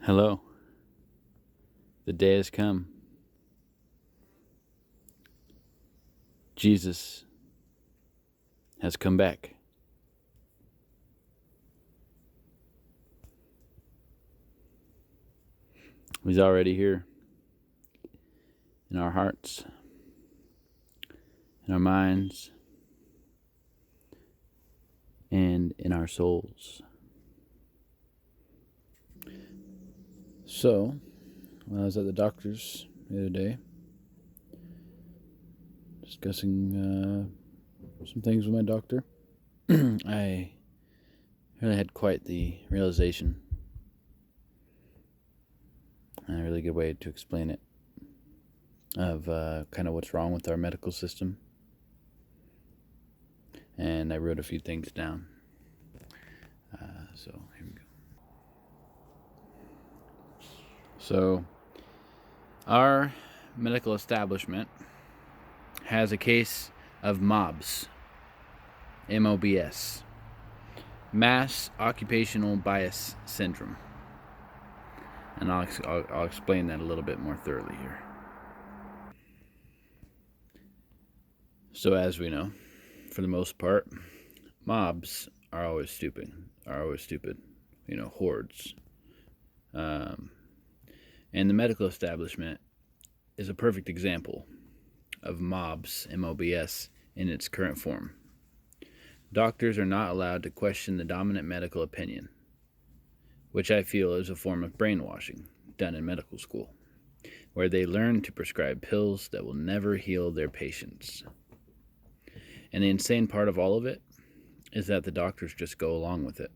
Hello. The day has come. Jesus has come back. He's already here in our hearts, in our minds, and in our souls. So, when I was at the doctor's the other day, discussing some things with my doctor, I really had quite the realization, and a really good way to explain it, of kind of what's wrong with our medical system. And I wrote a few things down. So here we go. So, our medical establishment has a case of M.O.B.S, M.O.B.S, Mass Occupational Bias Syndrome. And I'll explain that a little bit more thoroughly here. So, as we know, for the most part, mobs are always stupid. Hordes. And the medical establishment is a perfect example of M.O.B.S, M.O.B.S, in its current form. Doctors are not allowed to question the dominant medical opinion, which I feel is a form of brainwashing done in medical school, where they learn to prescribe pills that will never heal their patients. And the insane part of all of it is that the doctors just go along with it.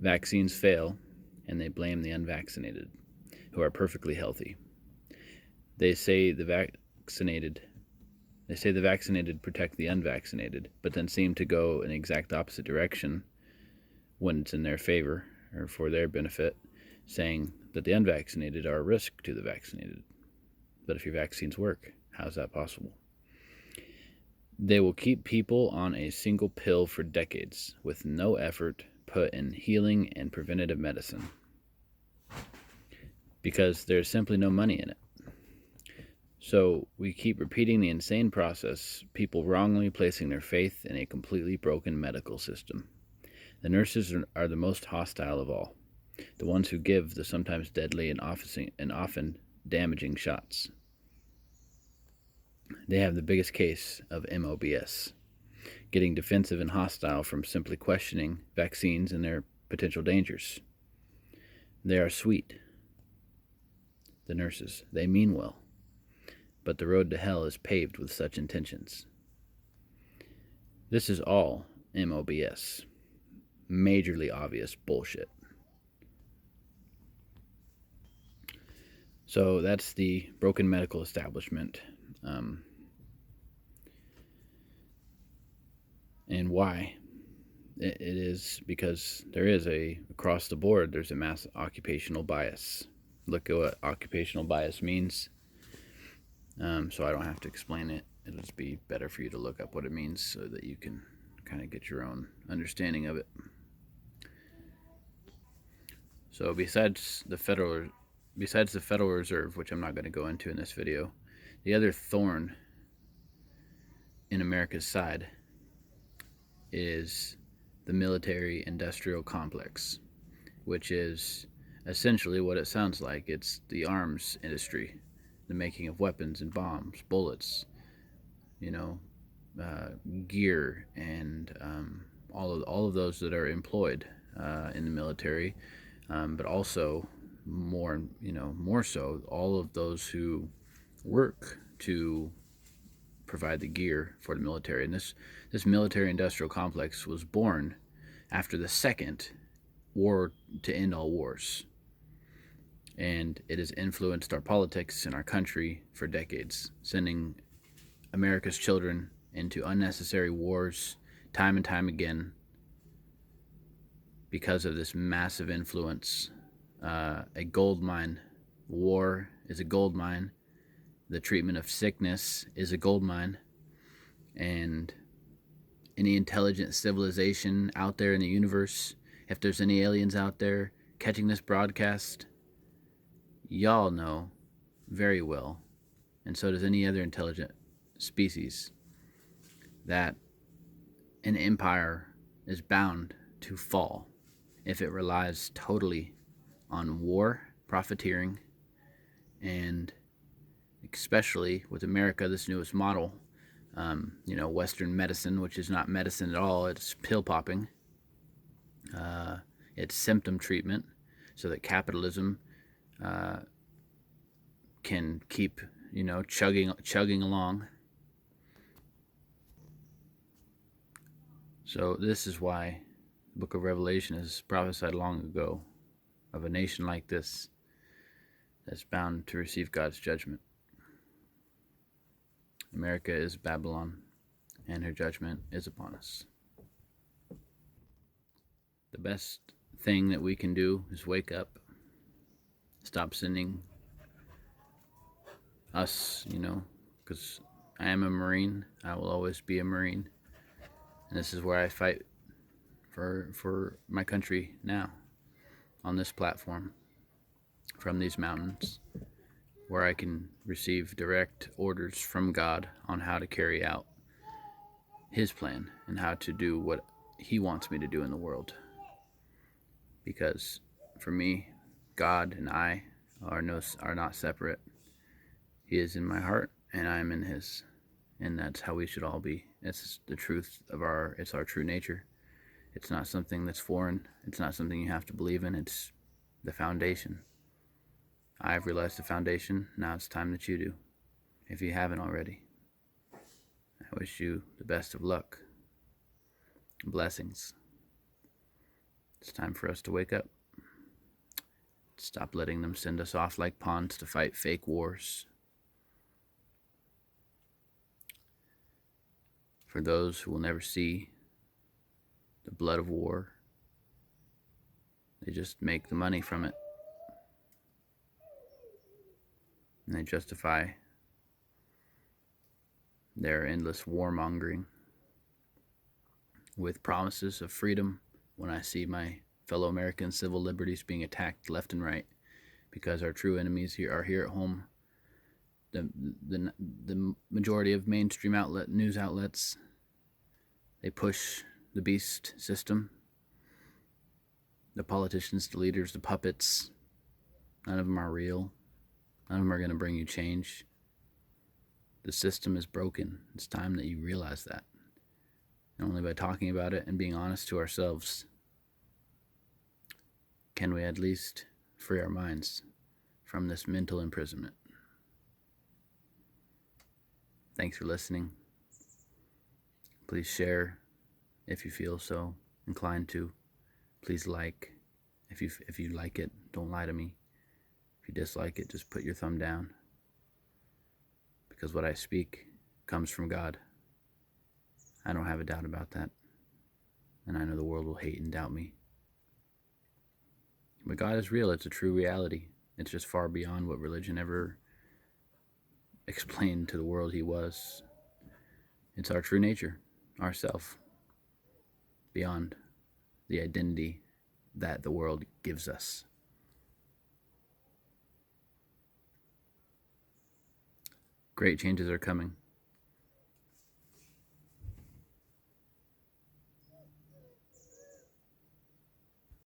Vaccines fail, and they blame the unvaccinated, who are perfectly healthy. They say the vaccinated protect the unvaccinated, but then seem to go in the exact opposite direction when it's in their favor or for their benefit, saying that the unvaccinated are a risk to the vaccinated. But if your vaccines work, how's that possible? They will keep people on a single pill for decades with no effort put in healing and preventative medicine, because there's simply no money in it. So we keep repeating the insane process, people wrongly placing their faith in a completely broken medical system. The nurses are the most hostile of all, the ones who give the sometimes deadly and often damaging shots. They have the biggest case of M.O.B.S, getting defensive and hostile from simply questioning vaccines and their potential dangers. They are sweet, the nurses. They mean well, but the road to hell is paved with such intentions. This is all M.O.B.S, majorly obvious bullshit. So that's the broken medical establishment. And why? It is because there is across the board, there's a mass occupational bias. Look at what occupational bias means. So I don't have to explain it. It'll just be better for you to look up what it means so that you can kind of get your own understanding of it. So besides the Federal Reserve, which I'm not going to go into in this video, the other thorn in America's side is the military-industrial complex, which is essentially what it sounds like. It's the arms industry, the making of weapons and bombs, bullets, gear, and all of those that are employed in the military, but also more so all of those who work to provide the gear for the military. And this military industrial complex was born after the second war to end all wars, and it has influenced our politics in our country for decades, sending America's children into unnecessary wars time and time again because of this massive influence. A gold mine. War is a gold mine. The treatment of sickness is a gold mine. And any intelligent civilization out there in the universe, if there's any aliens out there catching this broadcast, Y'all know very well, and so does any other intelligent species, that an empire is bound to fall if it relies totally on war, profiteering, and especially with America, this newest model, Western medicine, which is not medicine at all, it's pill popping, it's symptom treatment, so that capitalism can keep, chugging along. So this is why the book of Revelation is prophesied long ago of a nation like this that's bound to receive God's judgment. America is Babylon, and her judgment is upon us. The best thing that we can do is wake up, stop sinning. Us, because I am a Marine. I will always be a Marine. And this is where I fight for my country now, on this platform, from these mountains, where I can receive direct orders from God on how to carry out His plan and how to do what He wants me to do in the world. Because for me, God and I are not separate. He is in my heart, and I am in His, and that's how we should all be. It's the truth of it's our true nature. It's not something that's foreign. It's not something you have to believe in. It's the foundation. I've realized the foundation. Now it's time that you do, if you haven't already. I wish you the best of luck. Blessings. It's time for us to wake up. Stop letting them send us off like pawns to fight fake wars. For those who will never see the blood of war, they just make the money from it. And they justify their endless warmongering with promises of freedom when I see my fellow American civil liberties being attacked left and right, because our true enemies are here at home. The majority of mainstream news outlets, they push the beast system. The politicians, the leaders, the puppets, none of them are real. None of them are going to bring you change. The system is broken. It's time that you realize that. And only by talking about it and being honest to ourselves can we at least free our minds from this mental imprisonment. Thanks for listening. Please share if you feel so inclined to. Please like. If you like it, don't lie to me. If you dislike it, just put your thumb down. Because what I speak comes from God. I don't have a doubt about that. And I know the world will hate and doubt me. But God is real. It's a true reality. It's just far beyond what religion ever explained to the world He was. It's our true nature, ourself, beyond the identity that the world gives us. Great changes are coming.